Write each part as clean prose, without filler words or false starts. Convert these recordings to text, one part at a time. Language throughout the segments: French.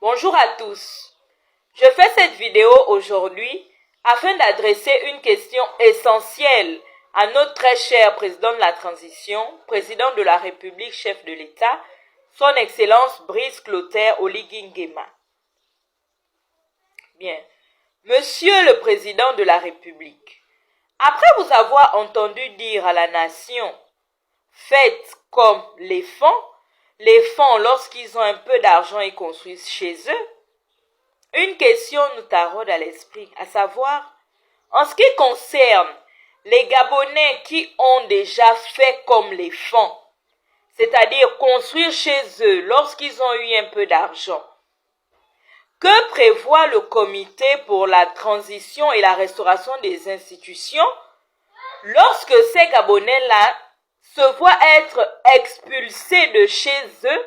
Bonjour à tous. Je fais cette vidéo aujourd'hui afin d'adresser une question essentielle à notre très cher président de la transition, président de la République, chef de l'État, son Excellence Brice Clotaire Oligui Nguema. Bien, Monsieur le Président de la République, après vous avoir entendu dire à la nation, faites comme les fonds lorsqu'ils ont un peu d'argent ils construisent chez eux, une question nous taraude à l'esprit, à savoir, en ce qui concerne les Gabonais qui ont déjà fait comme les fonds, c'est-à-dire construire chez eux lorsqu'ils ont eu un peu d'argent, que prévoit le comité pour la transition et la restauration des institutions lorsque ces Gabonais-là se voient être expulsés de chez eux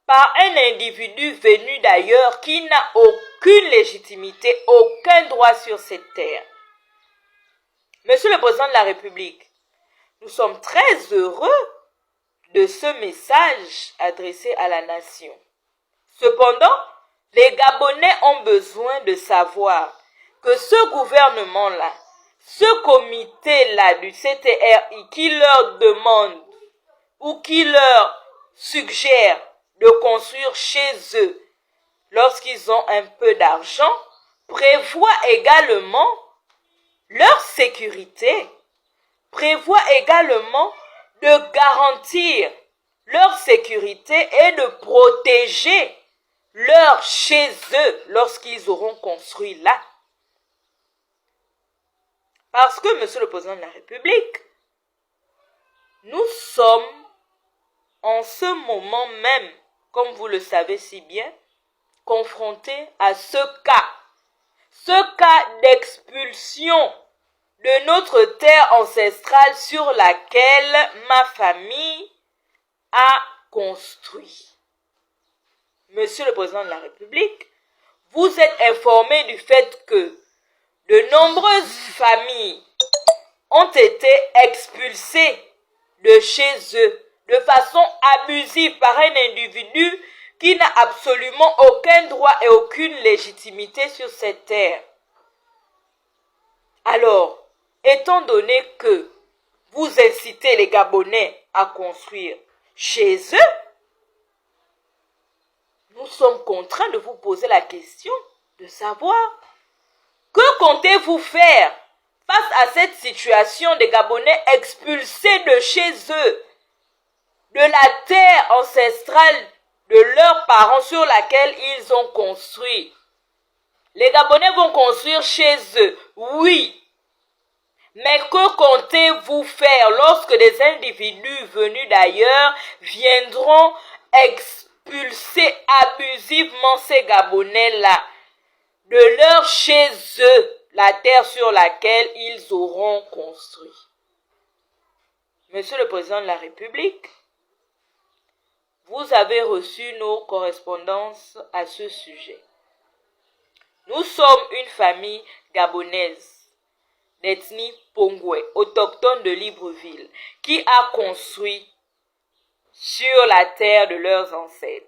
par un individu venu d'ailleurs qui n'a aucune légitimité, aucun droit sur cette terre? Monsieur le Président de la République, nous sommes très heureux de ce message adressé à la nation. Cependant, les Gabonais ont besoin de savoir que ce gouvernement-là, ce comité-là du CTRI qui leur demande ou qui leur suggère de construire chez eux lorsqu'ils ont un peu d'argent, prévoit également leur sécurité, prévoit également de garantir leur sécurité et de protéger leur chez eux lorsqu'ils auront construit là. Parce que, Monsieur le Président de la République, nous sommes en ce moment même, comme vous le savez si bien, confrontés à ce cas d'expulsion de notre terre ancestrale sur laquelle ma famille a construit. Monsieur le Président de la République, vous êtes informé du fait que de nombreuses familles ont été expulsées de chez eux de façon abusive par un individu qui n'a absolument aucun droit et aucune légitimité sur cette terre. Alors, étant donné que vous incitez les Gabonais à construire chez eux, nous sommes contraints de vous poser la question de savoir que comptez-vous faire face à cette situation des Gabonais expulsés de chez eux, de la terre ancestrale de leurs parents sur laquelle ils ont construit. Les Gabonais vont construire chez eux, oui. Mais que comptez-vous faire lorsque des individus venus d'ailleurs viendront expulser abusivement ces Gabonais-là de leur chez eux, la terre sur laquelle ils auront construit? Monsieur le Président de la République, vous avez reçu nos correspondances à ce sujet. Nous sommes une famille gabonaise d'ethnie Pongwe, autochtone de Libreville, qui a construit sur la terre de leurs ancêtres.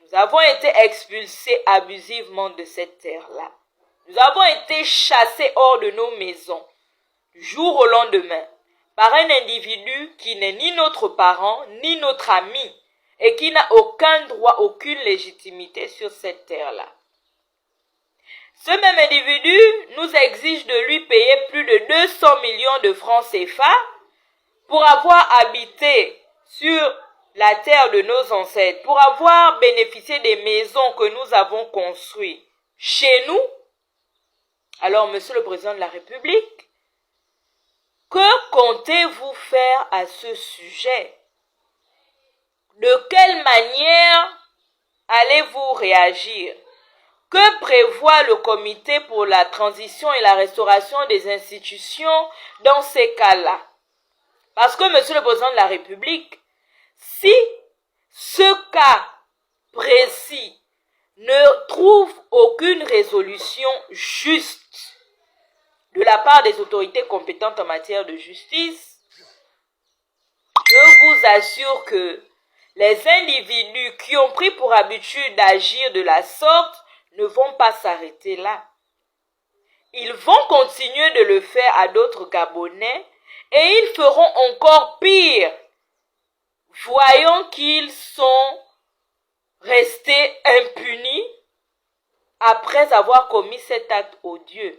Nous avons été expulsés abusivement de cette terre-là. Nous avons été chassés hors de nos maisons, du jour au lendemain, par un individu qui n'est ni notre parent, ni notre ami, et qui n'a aucun droit, aucune légitimité sur cette terre-là. Ce même individu nous exige de lui payer plus de 200 millions de francs CFA pour avoir habité sur la terre de nos ancêtres, pour avoir bénéficié des maisons que nous avons construites chez nous. Alors, Monsieur le Président de la République, que comptez-vous faire à ce sujet? De quelle manière allez-vous réagir? Que prévoit le comité pour la transition et la restauration des institutions dans ces cas-là? Parce que, Monsieur le Président de la République, si ce cas précis ne trouve aucune résolution juste de la part des autorités compétentes en matière de justice, je vous assure que Les individus qui ont pris pour habitude d'agir de la sorte ne vont pas s'arrêter là. Ils vont continuer de le faire à d'autres Gabonais et ils feront encore pire, voyant qu'ils sont restés impunis après avoir commis cet acte odieux.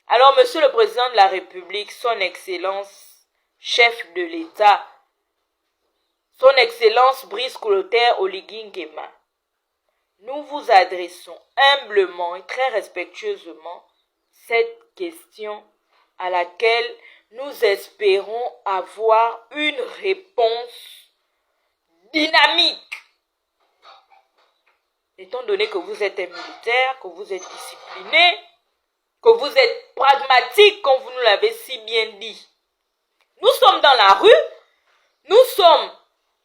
Alors, Monsieur le Président de la République, Son Excellence, chef de l'État, Son Excellence Brice Clotaire Oligui Nguema, nous vous adressons humblement et très respectueusement cette question à laquelle nous espérons avoir une réponse dynamique. Étant donné que vous êtes un militaire, que vous êtes discipliné, que vous êtes pragmatique, comme vous nous l'avez si bien dit. Nous sommes dans la rue, nous sommes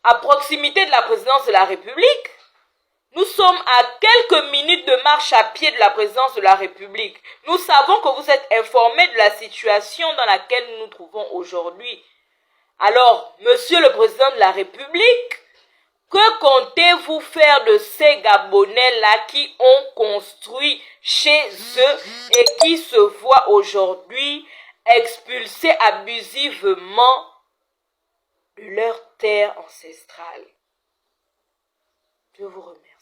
à proximité de la présidence de la République, nous sommes à quelques minutes de marche à pied de la présidence de la République. Nous savons que vous êtes informés de la situation dans laquelle nous nous trouvons aujourd'hui. Alors, Monsieur le Président de la République, que comptez-vous faire de ces Gabonais-là qui ont construit chez eux et qui se voient aujourd'hui expulsés abusivement de leur terre ancestrale? Je vous remercie.